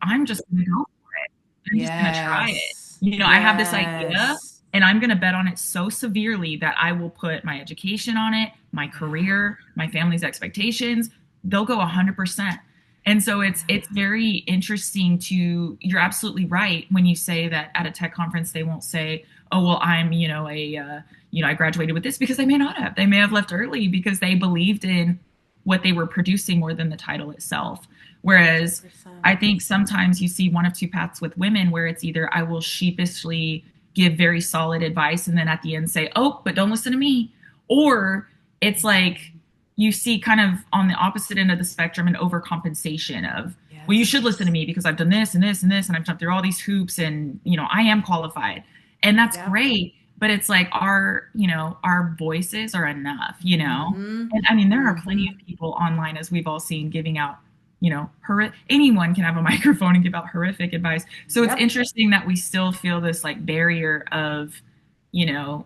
I'm just going to go for it. I'm just going to try it. Yes. I have this idea Yes. and I'm going to bet on it so severely that I will put my education on it, my Yeah. career, my family's expectations. They'll go 100%. And so it's Yeah. very interesting to, you're absolutely right when you say that at a tech conference they won't say, oh well, I'm I graduated with this, because they may not have. They may have left early because they believed in what they were producing more than the title itself. Whereas I 100%. think sometimes you see one of two paths with women where it's either I will sheepishly give very solid advice and then at the end say, oh, but don't listen to me. Or it's like you see kind of on the opposite end of the spectrum an overcompensation of, well, you should listen to Yes. me because I've done this and this and this and I've jumped through all these hoops and, I am qualified. And that's Yep. great. But it's like our voices are enough. Mm-hmm. And I mean, there are Mm-hmm. plenty of people online, as we've all seen, giving out, anyone can have a microphone and give out horrific advice. So it's Yep. interesting that we still feel this like barrier of, you know,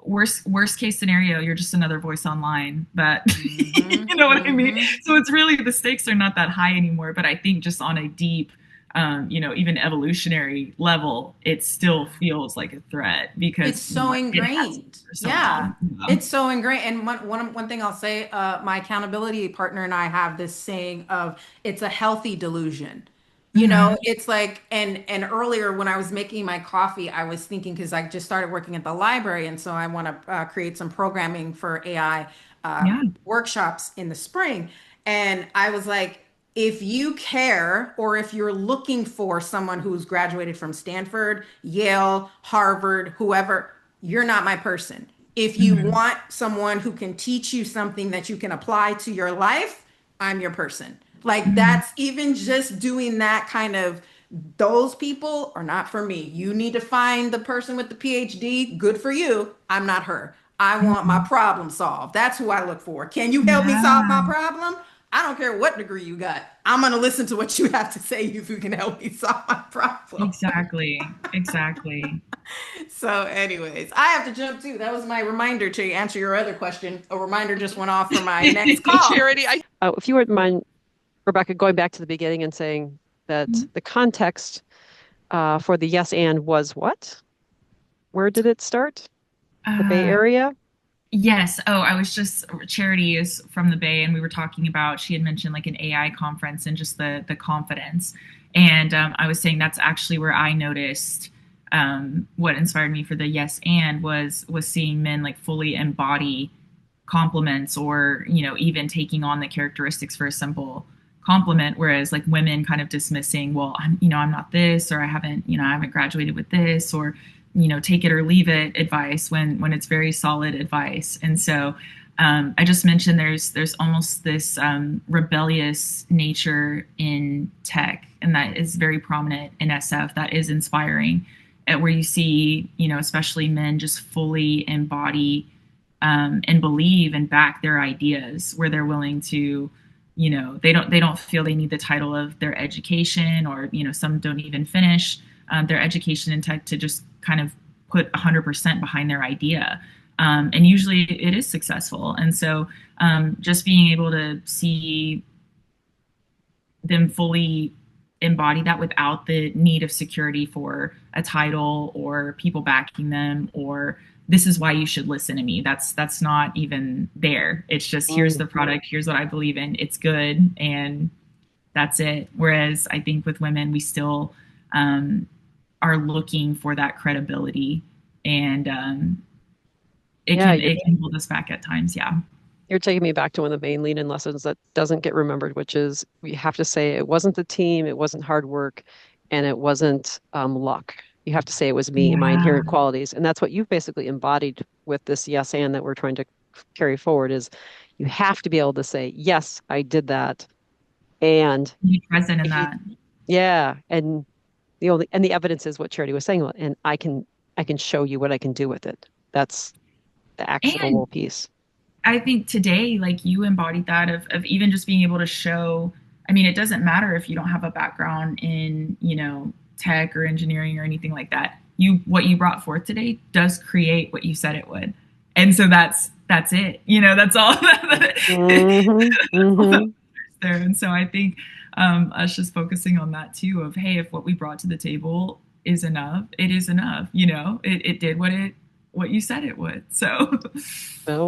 worst case scenario, you're just another voice online. But Mm-hmm. you know what I mean? Mm-hmm. So it's really, the stakes are not that high anymore. But I think just on a deep, even evolutionary level, it still Yeah. feels like a threat It's because so it has ingrained. for so Yeah. long. It's so ingrained. And one thing I'll say, my accountability partner and I have this saying of it's a healthy delusion. Hmm. It's like, and earlier when I was making my coffee, I was thinking, because I just started working at the library, and so I want to create some programming for AI Yeah. workshops in the spring. And I was like, if you care, or if you're looking for someone who's graduated from Stanford, Yale, Harvard, whoever, you're not my person. If you Hmm. want someone who can teach you something that you can apply to your life, I'm your person. Like, Hmm. that's even just doing that kind of, those people are not for me. You need to find the person with the PhD. Good for you. I'm not her. I want my Hmm. problem solved. That's who I look for. Can you help me solve my Yeah. problem? I don't care what degree you got. I'm going to listen to what you have to say if you can help me solve my problem. Exactly. Exactly. So, anyways, I have to jump too. That was my reminder to answer your other question. A reminder just went off for my next So, call. Charity, if you wouldn't mind, Rebecca, going back to the beginning and saying that the context for the yes and was what? Where did it start? The Bay Uh, Area? yes. Oh, I was just, Charity is from the Bay, and we were talking about, she had mentioned like an AI conference and just the confidence. And I was saying that's actually where I noticed what inspired me for the yes and was seeing men like fully embody compliments, or even taking on the characteristics for a simple compliment, whereas like women kind of dismissing, well, I'm not this, or I haven't graduated with this, or take it or leave it advice, when it's very solid advice. And so I just mentioned there's almost this rebellious nature in tech, and that is very prominent in SF. That is inspiring, where you see, especially men just fully embody and believe and back their ideas, where they're willing to, they don't feel they need the title of their education, or some don't even finish their education in tech, to just kind of put 100% behind their idea. And usually it is successful. And so just being able to see them fully embody that without the need of security for a title or people backing them, or this is why you should listen to me. That's not even there. It's just, here's the Mm. product, here's what I believe in, it's good, and that's it. Whereas I think with women, we still are looking for that credibility, and it Yeah, can it can hold us back at times. Yeah. you're taking me back to one of the main lead-in lessons that doesn't get remembered, which is we have to say it wasn't the team, it wasn't hard work, and it wasn't luck. You have to say it was me and my Yeah. inherent qualities. And that's what you've basically embodied with this yes and that we're trying to carry forward is you have to be able to say, yes, I did that. And Be present in if you, that. yeah, and the evidence is what Charity was saying, and I can show you what I can do with it. That's the And actionable piece. I think today, like, you embodied that of even just being able to show. I mean, it doesn't matter if you don't have a background in, tech or engineering or anything like that. What you brought forth today does create what you said it would. And so that's it. That's all Hmm. that's all that Hmm. matters there. And so I think Us just focusing on that too of, hey, if what we brought to the table is enough, it is enough. You know, it did what you said it would. So Well,